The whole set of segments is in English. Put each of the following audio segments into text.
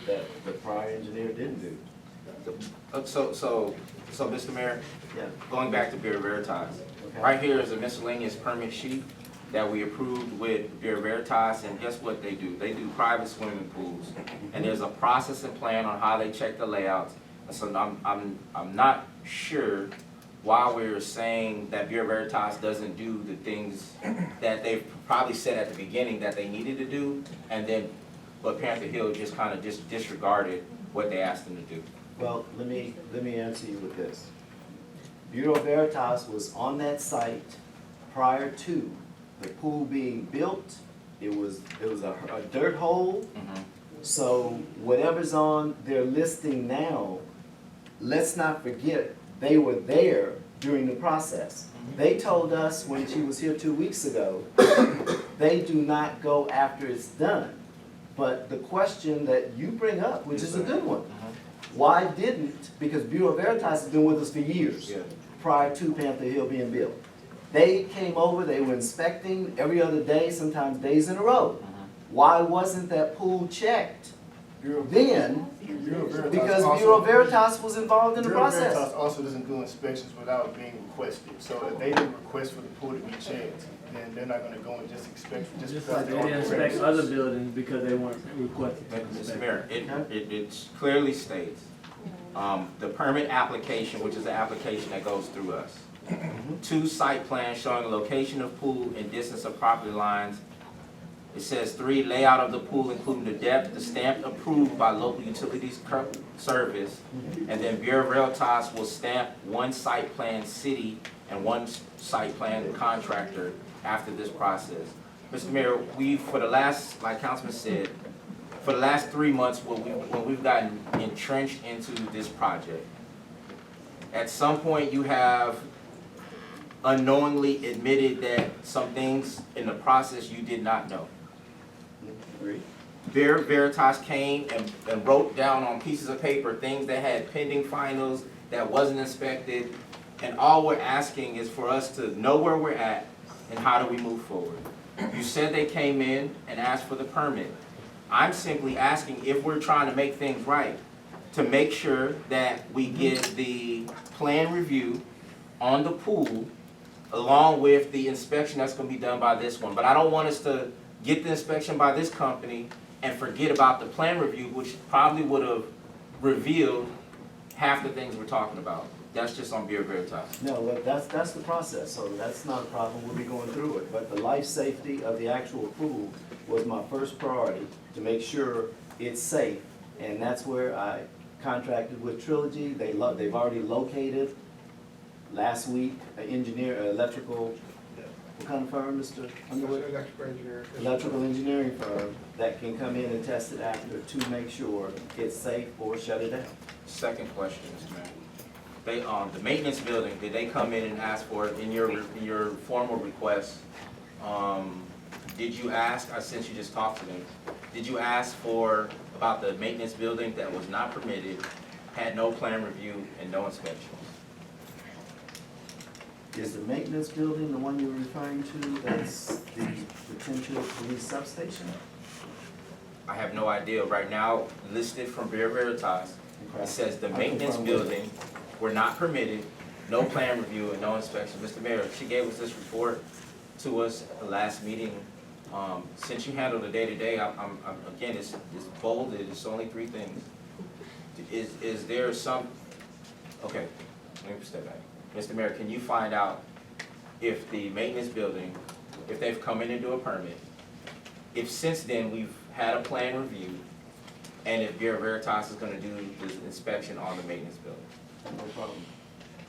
that the prior engineer didn't do. So, Mr. Mayor, Yeah. going back to Bureau Veritas, Okay. right here is a miscellaneous permit sheet that we approved with Bureau Veritas, and guess what they do? They do private swimming pools, and there's a process and plan on how they check the layouts. And so I'm not sure why we're saying that Bureau Veritas doesn't do the things that they probably said at the beginning that they needed to do, but Panther Hill just kind of disregarded what they asked them to do. Well, let me answer you with this. Bureau Veritas was on that site prior to the pool being built. It was a dirt hole. Mhm. So whatever's on their listing now, let's not forget, they were there during the process. They told us when she was here 2 weeks ago, they do not go after it's done. But the question that you bring up, which is a good one, why didn't, because Bureau Veritas has been with us for years, Yeah. prior to Panther Hill being built. They came over, they were inspecting every other day, sometimes days in a row. Why wasn't that pool checked then? Because Bureau Veritas was involved in the Bureau Veritas process. also doesn't do inspections without being requested. So if they didn't request for the pool to be checked, then they're not gonna go and just inspect just Just because like they they're on didn't the inspect premises. other buildings because they weren't requested to Mr. inspect. Mayor, it clearly states, the permit application, which is the application that goes through us. 2 site plans showing the location of pool and distance of property lines. It says 3, layout of the pool including the depth, the stamp approved by local utilities service. And then Bureau Veritas will stamp 1 site plan city and 1 site plan contractor after this process. Mr. Mayor, for the last, like Councilman said, for the last 3 months, when we've gotten entrenched into this project, at some point you have unknowingly admitted that some things in the process you did not know. Agree. Bureau Veritas came and wrote down on pieces of paper things that had pending finals that wasn't inspected, and all we're asking is for us to know where we're at and how do we move forward. You said they came in and asked for the permit. I'm simply asking, if we're trying to make things right, to make sure that we get the plan review on the pool along with the inspection that's gonna be done by this one. But I don't want us to get the inspection by this company and forget about the plan review, which probably would have revealed half the things we're talking about. That's just on Bureau Veritas. No, look, that's the process, so that's not a problem, we'll be going through it. But the life safety of the actual pool was my first priority, to make sure it's safe. And that's where I contracted with Trilogy. They've already located, last week, an engineer, electrical, what kind of firm, Mr. Underwood? Electrical engineering firm that can come in and test it after to make sure it's safe or shut it down. Second question, Mr. Mayor. The maintenance building, did they come in and ask for it in your formal request? Did you ask, since you just talked to them, did you ask about the maintenance building that was not permitted, had no plan review and no inspections? Is the maintenance building the one you're referring to, that's the potential police substation? I have no idea. Right now, listed from Bureau Veritas, it says the maintenance building were not permitted, no plan review and no inspection. Mr. Mayor, she gave us this report to us at the last meeting. Since you handle the day-to-day, again, it's bolded, it's only 3 things. Is there some, okay, let me step back. Mr. Mayor, can you find out if the maintenance building, if they've come in and do a permit, if since then we've had a plan review, and if Bureau Veritas is gonna do the inspection on the maintenance building? No problem.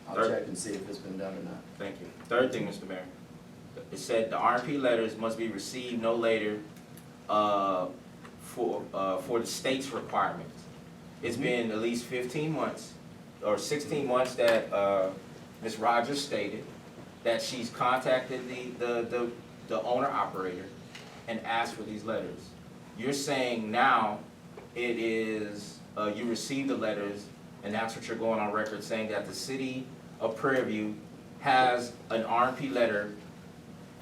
I'll Third. check and see if it's been done or not. Thank you. Third thing, Mr. Mayor, it said the RMP letters must be received no later for the state's requirements. It's been at least 15 months, or 16 months that Ms. Rogers stated that she's contacted the owner-operator and asked for these letters. You're saying now it is, you received the letters, and that's what you're going on record saying, that the city of Prairie View has an RMP letter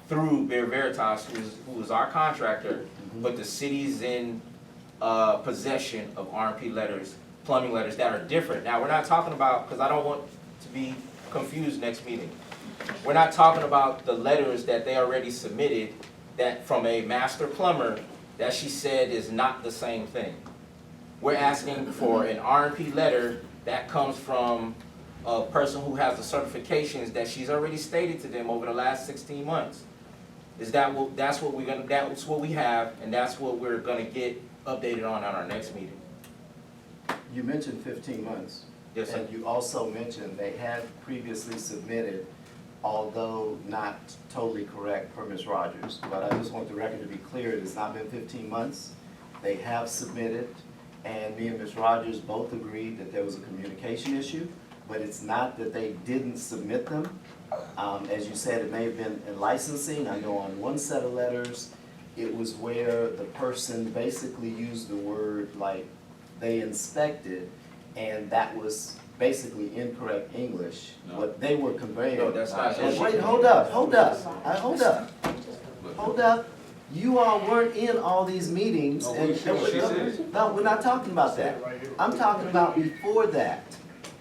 through Bureau Veritas, who is our contractor, but the city's in possession of RMP letters, plumbing letters that are different. Now, we're not talking about, because I don't want to be confused next meeting. We're not talking about the letters that they already submitted that from a master plumber that she said is not the same thing. We're asking for an RMP letter that comes from a person who has the certifications that she's already stated to them over the last 16 months. Is that what, that's what we have, and that's what we're gonna get updated on at our next meeting. You mentioned 15 months. Yes, sir. And you also mentioned they had previously submitted, although not totally correct per Ms. Rogers. But I just want the record to be clear, it has not been 15 months. They have submitted, and me and Ms. Rogers both agreed that there was a communication issue, but it's not that they didn't submit them. As you said, it may have been in licensing. I know on one set of letters, it was where the person basically used the word like they inspected, and that was basically incorrect English. No. What they were conveying. No, that's not- And wait, hold up. Hold up. You all weren't in all these meetings. No, and- she said. No, we're not talking about that. Right here. I'm talking about before that.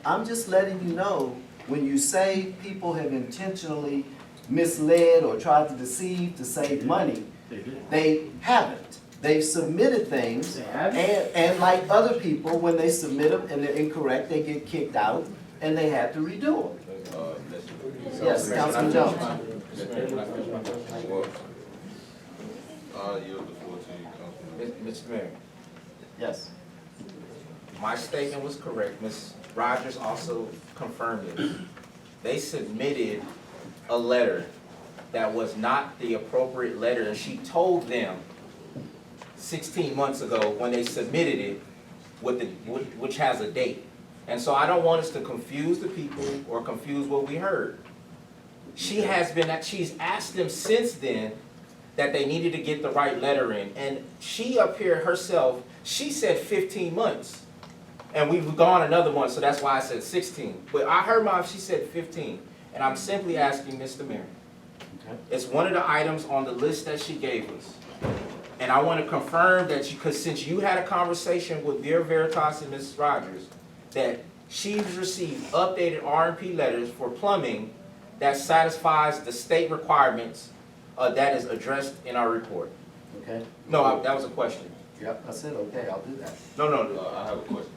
I'm just letting you know, when you say people have intentionally misled or tried to deceive to save money, They did. they haven't. They've submitted things, They haven't? and like other people, when they submit them and they're incorrect, they get kicked out, and they have to redo them. Yes, Councilman Jones. Yield the floor to you, Councilman. Mr. Mayor, Yes. my statement was correct. Ms. Rogers also confirmed it. They submitted a letter that was not the appropriate letter, and she told them 16 months ago when they submitted it, which has a date. And so I don't want us to confuse the people or confuse what we heard. She's asked them since then that they needed to get the right letter in. And she up here herself, she said 15 months. And we've gone another one, so that's why I said 16. But I heard she said 15. And I'm simply asking Mr. Mayor. Okay. It's one of the items on the list that she gave us. And I want to confirm that because since you had a conversation with Vera Veritas and Ms. Rogers, that she's received updated RMP letters for plumbing that satisfies the state requirements that is addressed in our report. Okay? No, that was a question. Yep, I said, okay, I'll do that. No. I have a question.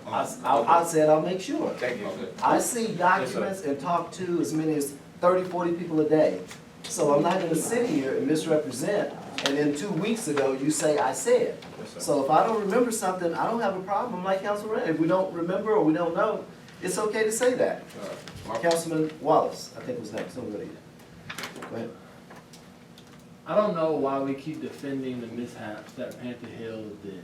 I said I'll make sure. Thank you. Okay. I see documents and talk to as many as 30, 40 people a day. So I'm not gonna sit here and misrepresent, and then 2 weeks ago, you say I said. Yes, sir. So if I don't remember something, I don't have a problem, like Councilman Ray. If we don't remember or we don't know, it's okay to say that. Councilman Wallace, I think was next, somebody. Go ahead. I don't know why we keep defending the mishaps that Panther Hills did.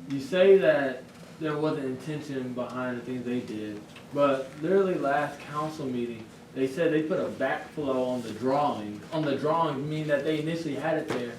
You say that there wasn't intention behind the things they did, but literally last council meeting, they said they put a backflow on the drawing. On the drawing, meaning that they initially had it there,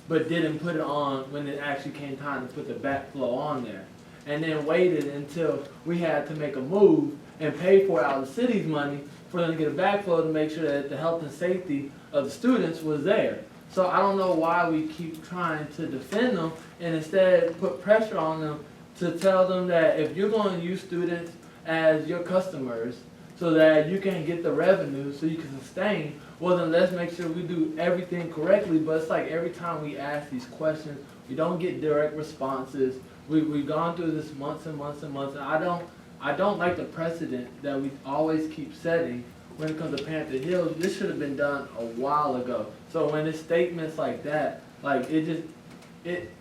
but didn't put it on when it actually came time to put the backflow on there. And then waited until we had to make a move and pay for it out of the city's money for them to get a backflow to make sure that the health and safety of the students was there. So I don't know why we keep trying to defend them and instead put pressure on them to tell them that if you're going to use students as your customers so that you can get the revenue so you can sustain, well then let's make sure we do everything correctly. But it's like every time we ask these questions, we don't get direct responses. We've gone through this months and months and months, and I don't like the precedent that we always keep setting when it comes to Panther Hills. This should have been done a while ago. So when it's statements like that, like it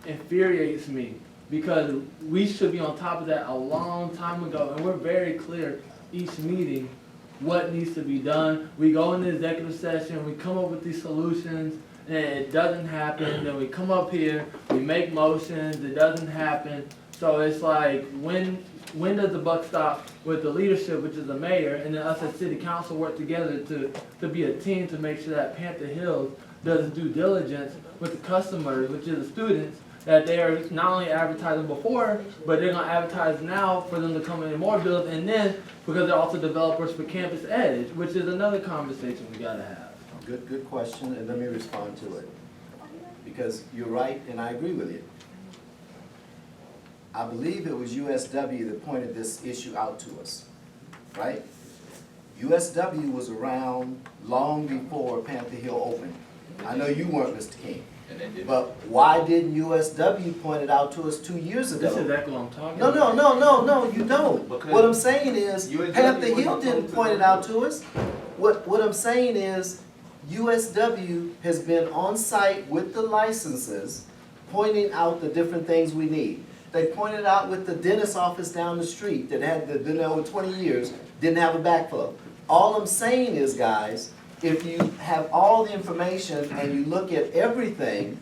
infuriates me because we should be on top of that a long time ago, and we're very clear each meeting what needs to be done. We go into executive session, we come up with these solutions, and it doesn't happen. Then we come up here, we make motions, it doesn't happen. So it's like, when does the buck stop with the leadership, which is the mayor, and then us as city council work together to be a team to make sure that Panther Hills does due diligence with the customers, which is the students, that they are not only advertising before, but they're gonna advertise now for them to come in more builds, and then because they're also developers for Campus Edge, which is another conversation we gotta have. Good question, and let me respond to it. Because you're right, and I agree with you. I believe it was USW that pointed this issue out to us, right? USW was around long before Panther Hill opened. I know you weren't, Mr. King. And they did. But why didn't USW point it out to us 2 years ago? This is exactly what I'm talking No, about. no, you don't. Because What I'm saying is, USW Panther Hill wasn't didn't told to point do it out to us. What I'm saying is, USW has been on site with the licenses, pointing out the different things we need. They pointed out with the dentist office down the street that had been there over 20 years, didn't have a backflow. All I'm saying is, guys, if you have all the information and you look at everything,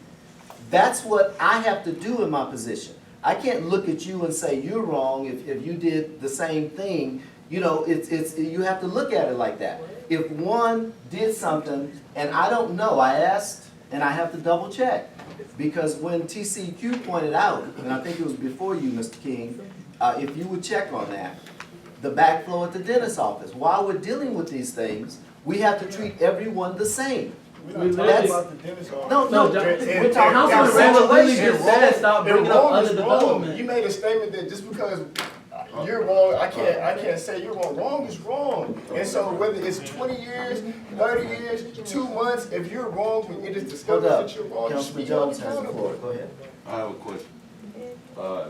that's what I have to do in my position. I can't look at you and say you're wrong if you did the same thing. You know, you have to look at it like that. If one did something and I don't know, I asked and I have to double check. Because when TCQ pointed out, and I think it was before you, Mr. King, if you would check on that, the backflow at the dentist's office. While we're dealing with these things, we have to treat everyone the same. We're We not talking literally- about the dentist office. No, No, no, John- we're talking about Councilman Randall literally situation. just said stop bringing up wrong other is wrong. development. You made a statement that just because you're wrong, I can't say you're wrong. Wrong is wrong. And so whether it's 20 years, 30 years, 2 months, if you're wrong, when it is Hold discovered up, that you're wrong, you should Councilman be held Jones has the accountable. floor, go ahead. I have a question.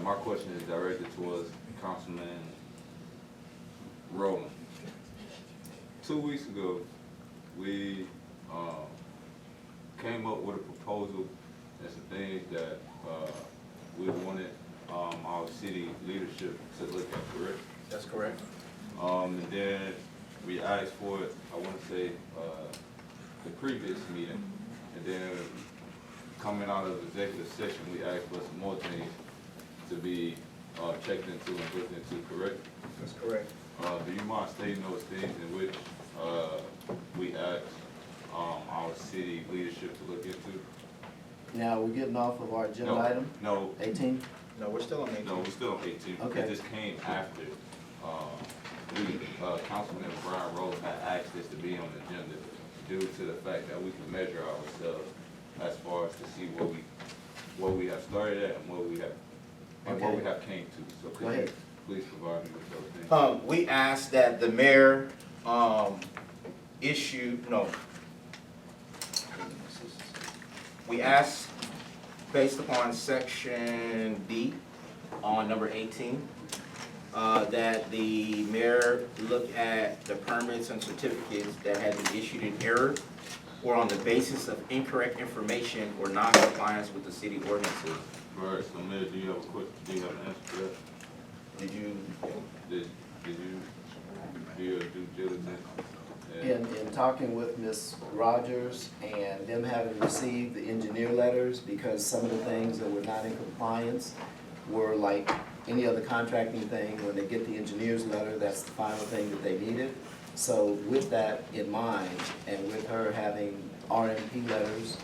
My question is directed towards Councilman Rowland. 2 weeks ago, we, came up with a proposal and some things that, we wanted, our city leadership to look at, correct? That's correct. And then we asked for it, I wanna say, the previous meeting. And then coming out of executive session, we asked for some more things to be, checked into and looked into, correct? That's correct. Do you mind stating those things in which, we asked, our city leadership to look into? Now, we're getting off of our agenda No, item, No, 18? No, we're still on 18. no, we're still on 18. Okay. It just came after, Councilman Brian Rose had asked this to be on the agenda due to the fact that we can measure ourselves as far as to see what we have started at and what we have, and what we Okay. have came to. So Go could you ahead. please provide me with those things? We asked that the mayor, we asked, based upon section D on number 18, that the mayor look at the permits and certificates that had been issued in error or on the basis of incorrect information or non-compliance with the city ordinances. Right, so Mayor, do you have a quick, do you have an answer to that? Did you? Did you do your due diligence? In talking with Ms. Rogers and them having received the engineer letters, because some of the things that were not in compliance were like any other contracting thing, when they get the engineer's letter, that's the final thing that they needed. So with that in mind, and with her having RMP letters,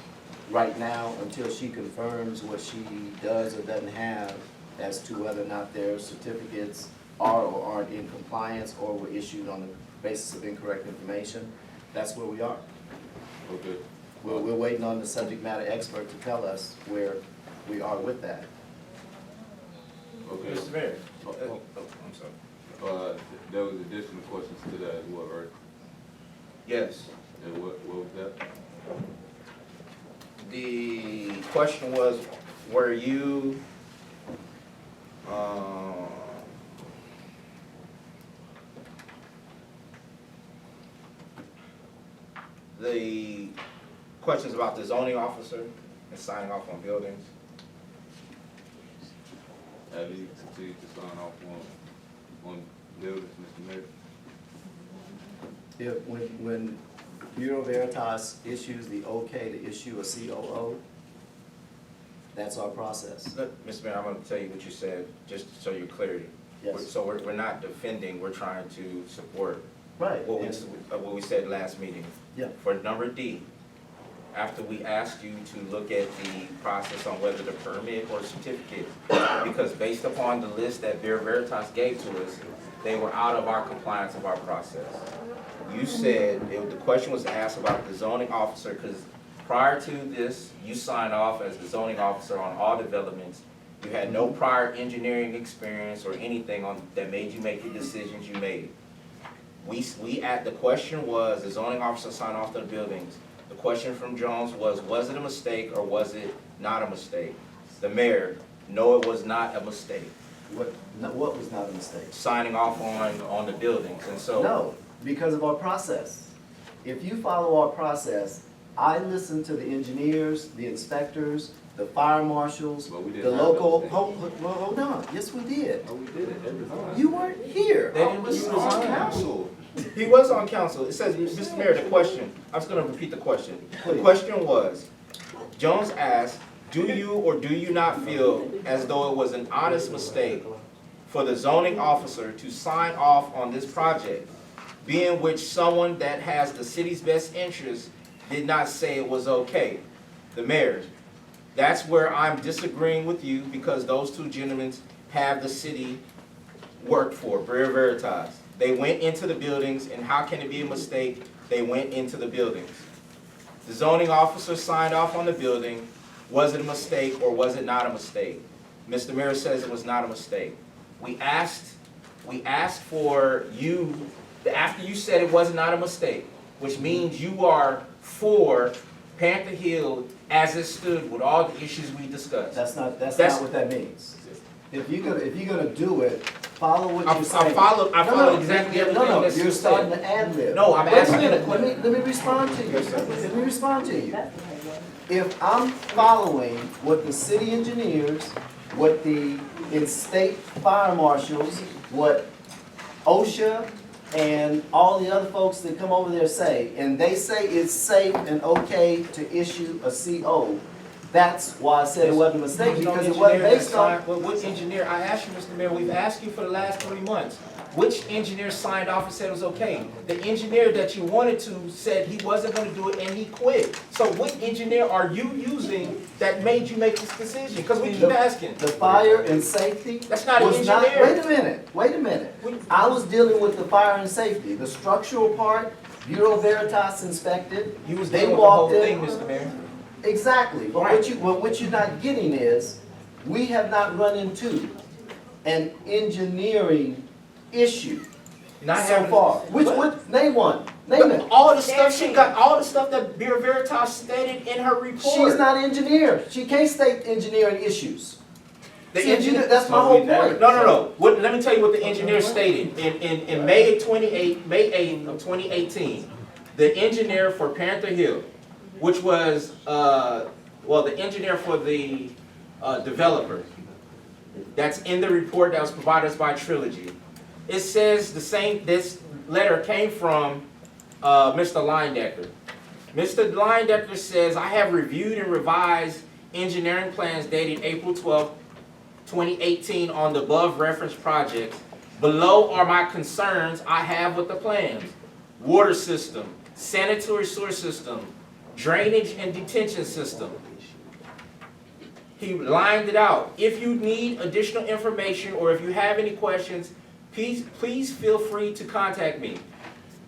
right now, until she confirms what she does or doesn't have as to whether or not their certificates are or aren't in compliance or were issued on the basis of incorrect information, that's where we are. Okay. We're waiting on the subject matter expert to tell us where we are with that. Okay. Mr. Mayor. I'm sorry. There was additional questions to that as well, right? Yes. And what was that? The question was, were you, the questions about the zoning officer and signing off on buildings? Have you continued to sign off on buildings, Mr. Mayor? If, when Bureau Veritas issues the okay to issue a COO, that's our process. Mr. Mayor, I'm gonna tell you what you said, just so you're clear. Yes. So we're not defending, we're trying to support Right. what we said last meeting. Yeah. For number D, after we asked you to look at the process on whether the permit or certificate, because based upon the list that Bureau Veritas gave to us, they were out of our compliance of our process. You said, the question was asked about the zoning officer, because prior to this, you signed off as the zoning officer on all developments You had no prior engineering experience or anything on, that made you make the decisions you made. The question was, the zoning officer signed off the buildings. The question from Jones was it a mistake or was it not a mistake? The mayor, no, it was not a mistake, What was not a mistake? signing off on the buildings, and so. No, because of our process. If you follow our process, I listen to the engineers, the inspectors, the fire marshals, But we the didn't have local, those hold on, yes, we did. Oh, we did it every time. You weren't here. They didn't listen to on council. He was on council. It says, Mr. Mayor, the question, I was gonna repeat the question. The Please. question was, Jones asked, do you or do you not feel as though it was an honest mistake for the zoning officer to sign off on this project, being which someone that has the city's best interest did not say it was okay? The mayor, that's where I'm disagreeing with you, because those two gentlemen have the city worked for, Brer Veritas. They went into the buildings, and how can it be a mistake? They went into the buildings. The zoning officer signed off on the building. Was it a mistake or was it not a mistake? Mr. Mayor says it was not a mistake. We asked for you, after you said it was not a mistake, which means you are for Panther Hill as it stood with all the issues we discussed. That's not That's- what that means. If you're gonna do it, follow what I you're saying. followed No, exactly no, everything no, that's you're said. starting to ad lib. No, I'm Wait a asking a minute, question. let me respond to you. Let me respond to you. If I'm following what the city engineers, what the state fire marshals, what OSHA and all the other folks that come over there say, and they say it's safe and okay to issue a CO, that's why I said it wasn't a mistake, There's no because it wasn't engineer that based on. signed- Well, what engineer, I asked you, Mr. Mayor, we've asked you for the last 3 months. Which engineer signed off and said it was okay? The engineer that you wanted to said he wasn't gonna do it and he quit. So what engineer are you using that made you make this decision? Because we keep asking. The fire and safety That's not an was not, engineer. wait a minute. I was dealing with the fire and safety, the structural part, Bureau Veritas inspected. You was They dealing with the whole walked in. thing, Mr. Mayor. Exactly, but what you're not getting is, we have not run into an engineering issue Not so having- far. Name one, name it. All the stuff she got, all the stuff that Bureau Veritas stated in her report. She's not an engineer, she can't state engineering issues. The See, engineer, that's my whole point. No. Let me tell you what the engineer stated in May 8th of 2018. The engineer for Panther Hill, which was, the engineer for the developer, that's in the report that was provided us by Trilogy. It says this letter came from Mr. Leindecker. Mr. Leindecker says, I have reviewed and revised engineering plans dated April 12th, 2018 on the above referenced projects. Below are my concerns I have with the plans. Water system, sanitary sewer system, drainage and detention system. He lined it out. If you need additional information or if you have any questions, please feel free to contact me.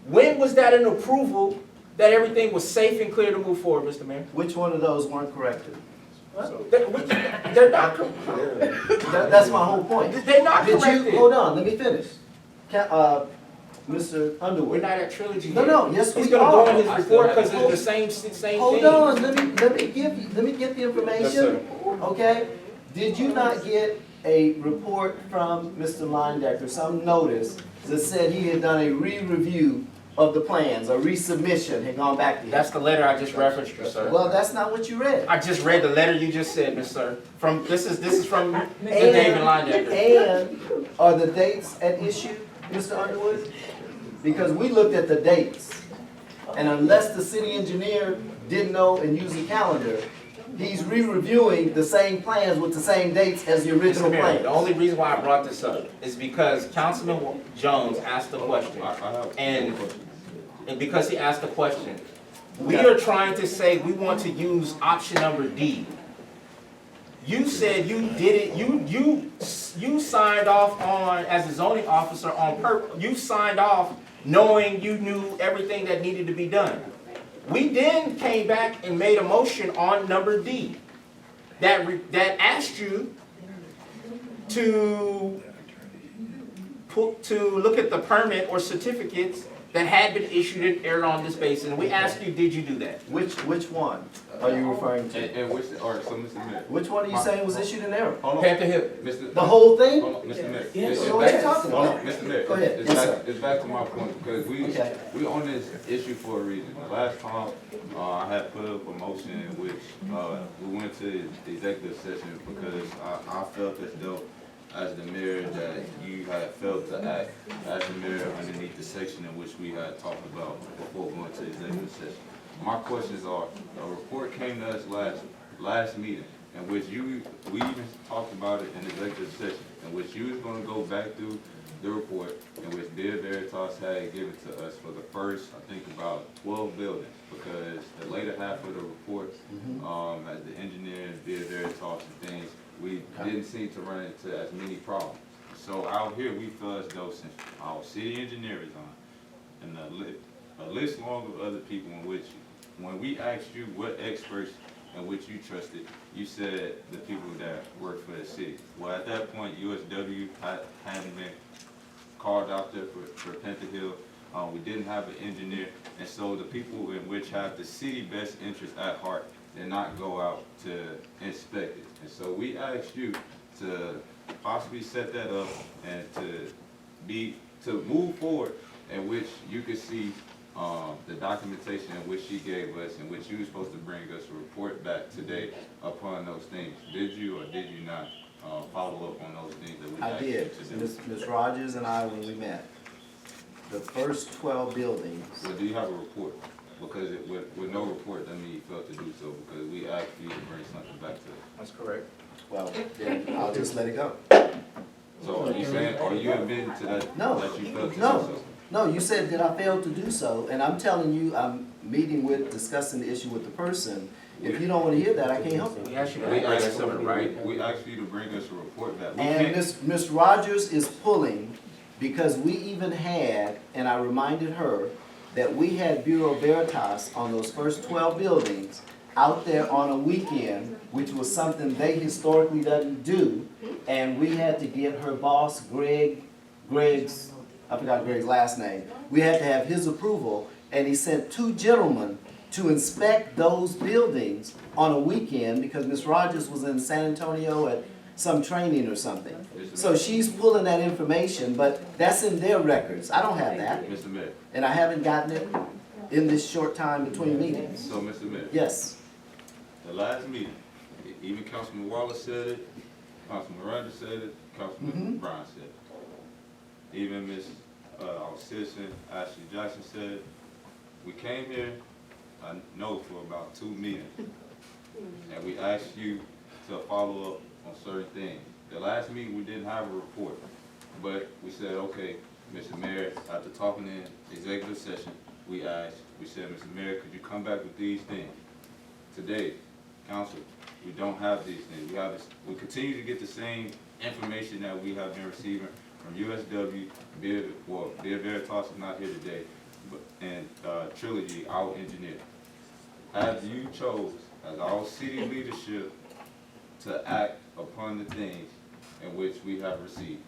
When was that an approval that everything was safe and clear to move forward, Mr. Mayor? Which one of those weren't corrected? They're not, That's my whole point. they're not Did you, corrected. hold on, let me finish. Mr. We're Underwood. not at Trilogy No, yet. no, yes, we He's gonna go in are. his report because it's the same thing. Hold on, let me get the information. Yes, sir. Okay? Did you not get a report from Mr. Leindecker, some notice that said he had done a re-review of the plans, a resubmission had gone back to him? That's the letter I just referenced you, sir. Well, that's not what you read. I just read the letter you just said, Miss Sir. This is from Mr. David Leindecker. And are the dates at issue, Mr. Underwood? Because we looked at the dates, and unless the city engineer didn't know and used a calendar, he's re-reviewing the same plans with the same dates as the original Mr. Mayor, plans. the only reason why I brought this up is because Councilman Jones asked the question. I have And- a question. And because he asked the question, we are trying to say we want to use option number D. You said you did it, you signed off on, as a zoning officer on you signed off knowing you knew everything that needed to be done. We then came back and made a motion on number D that asked you to look at the permit or certificates that had been issued in error on this basis. And we asked you, did you do that? Which one are you referring to? And which, all right, so Mr. Mayor. Which one are you saying was issued in error? Hold on, Panther Hill. Mr. The whole thing? Hold on, Mr. Mayor. Yes. It's So what are you back- talking hold about? on, Mr. Mayor. Go ahead. It's Yes, back, it's back to my point, because Okay. we on this issue for a reason. Last time, I had put up a motion in which, we went to the executive session because I felt as though, as the mayor, that you had failed to act as the mayor underneath the section in which we had talked about before going to executive session. My questions are, a report came to us last meeting, in which we even talked about it in executive session, in which you was gonna go back through the report, in which Bid Veritas had given to us for the first, I think, about 12 buildings, because the later half of the report, as the engineers, Bid Veritas and things, we didn't seem to run into as many problems. So out here, we feel as though since our city engineer is on, and a list long of other people in which, when we asked you what experts in which you trusted, you said the people that work for the city. Well, at that point, USW hadn't been called out there for Panther Hill. We didn't have an engineer, and so the people in which have the city best interest at heart did not go out to inspect it. And so we asked you to possibly set that up and to move forward, in which you could see the documentation in which she gave us, in which you were supposed to bring us a report back today upon those things. Did you or did you not follow up on those things that we I asked you did. to do? Ms. Rogers and I, when we met, the first 12 buildings, Well, do you have a report? Because with no report, that means you failed to do so, because we asked you to bring something back to us. That's correct. well, then I'll just let it go. So are you saying, are you admitting to that, No. that you failed to do No. so? No, you said that I failed to do so, and I'm telling you, I'm meeting with, discussing the issue with the person. If you don't want to hear that, I can't help you. We asked you to We bring us asked, something, right? we asked you to bring us a report back. We And can't- Ms. Rogers is pulling, because we even had, and I reminded her, that we had Bureau Veritas on those first 12 buildings out there on a weekend, which was something they historically doesn't do. And we had to get her boss, Greg's, I forgot Greg's last name. We had to have his approval, and he sent 2 gentlemen to inspect those buildings on a weekend because Ms. Rogers was in San Antonio at some training or something. So she's pulling that information, but that's in their records. I don't have that, Mr. Mayor, and I haven't gotten it in this short time between meetings. so Mr. Mayor, Yes, the last meeting, even Councilman Wallace said it, Councilman Miranda said it, Councilman Brown said it. Even our citizen Ashley Jackson said it. We came here, I know, for about 2 meetings. And we asked you to follow up on certain things. The last meeting, we didn't have a report, but we said, okay, Mr. Mayor, after talking in executive session, we said, Mr. Mayor, could you come back with these things? Today, council, we don't have these things. We continue to get the same information that we have been receiving from USW, Bid Veritas is not here today, and Trilogy, our engineer. Have you chose, as our city leadership, to act upon the things in which we have received?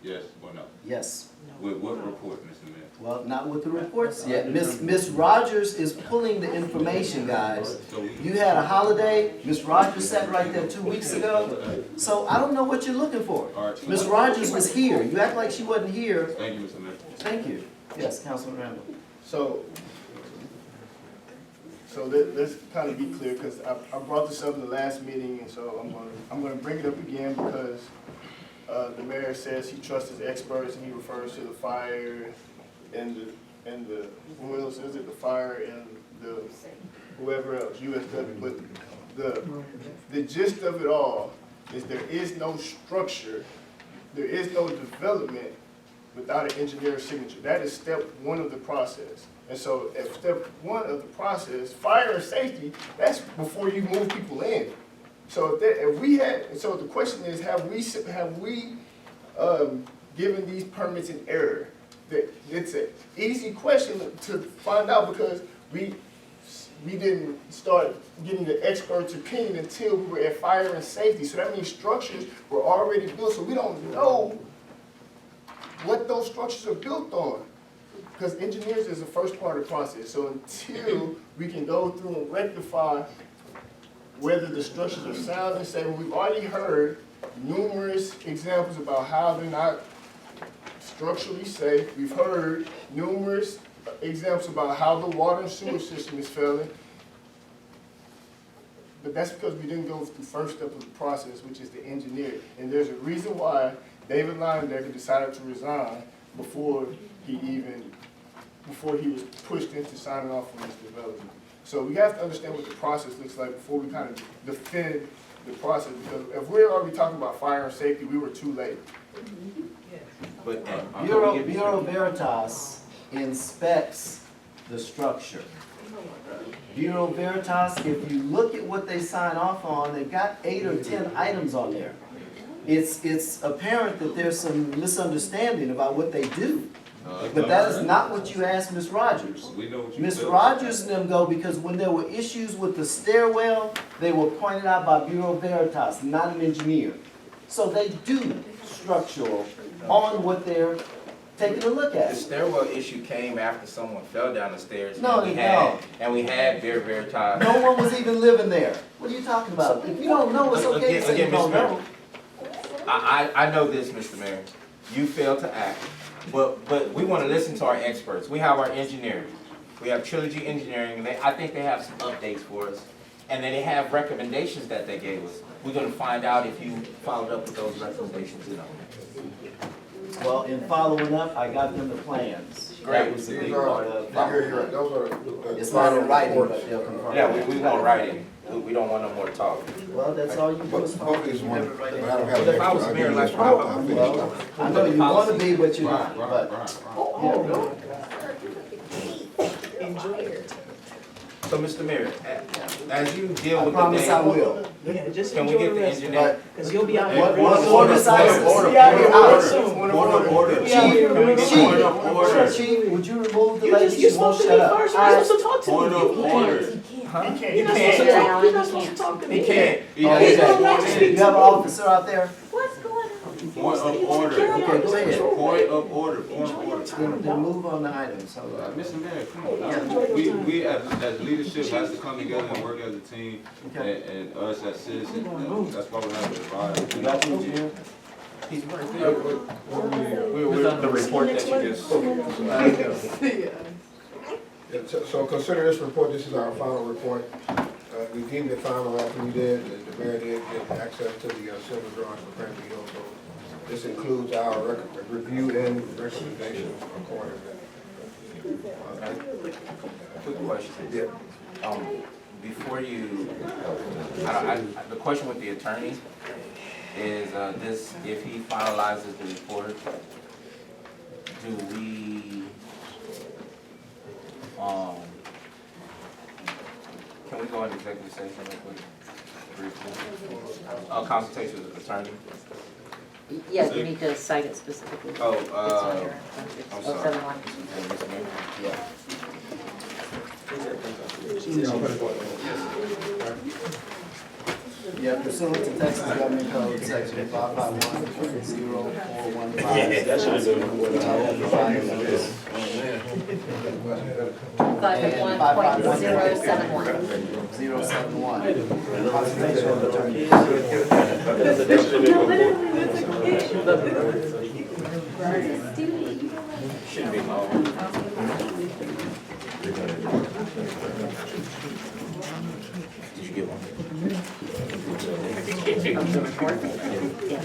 Yes or no? yes. With what report, Mr. Mayor? Well, not with the reports yet. Miss Rogers is pulling the information, guys. So we, You had a holiday, Miss Rogers sat right there 2 weeks ago, so I don't know what you're looking for. all right. Miss Rogers was here. You act like she wasn't here. Thank you, Mr. Mayor. Thank you. Yes, Councilman Randall. So let's kind of be clear, because I brought this up in the last meeting, and so I'm gonna bring it up again because the mayor says he trusts his experts, and he refers to the fire and the who else is it? The fire and the whoever else, USW. But the gist of it all is there is no structure, there is no development without an engineer's signature. That is step 1 of the process. And so at step 1 of the process, fire and safety, that's before you move people in. So so the question is, have we given these permits in error? It's an easy question to find out because we didn't start getting the expert's opinion until we were at fire and safety. So that means structures were already built, so we don't know what those structures are built on. Because engineers is the first part of the process. So until we can go through and rectify whether the structures are sound and safe, we've already heard numerous examples about how they're not structurally safe. We've heard numerous examples about how the water and sewer system is failing. But that's because we didn't go through the first step of the process, which is the engineer. And there's a reason why David Linedecker decided to resign before he was pushed into signing off on this development. So we have to understand what the process looks like before we kind of defend the process. Because if we're already talking about fire and safety, we were too late. But, Bureau Veritas inspects the structure. Bureau Veritas, if you look at what they sign off on, they've got 8 or 10 items on there. It's apparent that there's some misunderstanding about what they do. But that is not what you asked Ms. Rogers. We know what you Ms. feel. Rogers and them go because when there were issues with the stairwell, they were pointed out by Bureau Veritas, not an engineer. So they do structural on what they're taking a look the at. stairwell issue came after someone fell down the stairs. No, And we had Bureau Veritas. No one was even living there. What are you talking about? If you don't know, it's okay to say you Again, don't Mr. Mayor. know. I know this, Mr. Mayor. You failed to act, but we want to listen to our experts. We have our engineers. We have Trilogy Engineering, and I think they have some updates for us. And then they have recommendations that they gave us. We're going to find out if you followed up with those recommendations or not. Well, in following up, I got them the plans. That Great. was a big part of You're right, those are. It's not in writing, but they'll confirm. Yeah, we won't write it. We don't want no more talk. Well, that's all you do is Both follow. these You one, have it right but there. I don't have. But if I was extra, mayor, I'll like, give you extra. I'll finish. Well, I know you want to be, but you're not, but, yeah. So, Mr. Mayor, as you deal I with the promise I name, will. Yeah, just can we enjoy get the the rest, engineer? because you'll be out What, here. what Miss Isis? Order, Be out here order, out soon. order. Chief, Chief, would you remove the You lady? just, She you're won't supposed to shut be up. first, you're supposed to talk to me. Order, order. He can't, You're not he supposed to can't. talk, you're not supposed to talk to me. He can't. Oh, okay. You have an officer out there? What's going on? Point of order. Okay, go ahead. Point of order, point of order. Then move on the items. Hold on. Mr. Mayor, come on now. We as leadership has to come together and work as a team, and us as citizens, that's why we have to advise. You got the engineer? He's right there. We're the report that you just. Yeah, so consider this report, this is our final report. We deemed it final after we did, the mayor did get access to the silver drawings for Cranberry Hill. So this includes our review and recommendations accordingly. Quick question. Yeah. Before you, the question with the attorney is this: if he finalizes the report, do we? Can we go into executive session real quick? Briefly. Consultation with the attorney. Yeah, you need to cite it specifically. Oh, It's on your I'm appendix. sorry. 071. Mr. Mayor? Yeah, pursuant to Texas Government Code, section 551.0415. Yeah, that should have been. 551.071. 071. Consultation with attorney. Shouldn't be long. Did you get one? Of the report? Yes.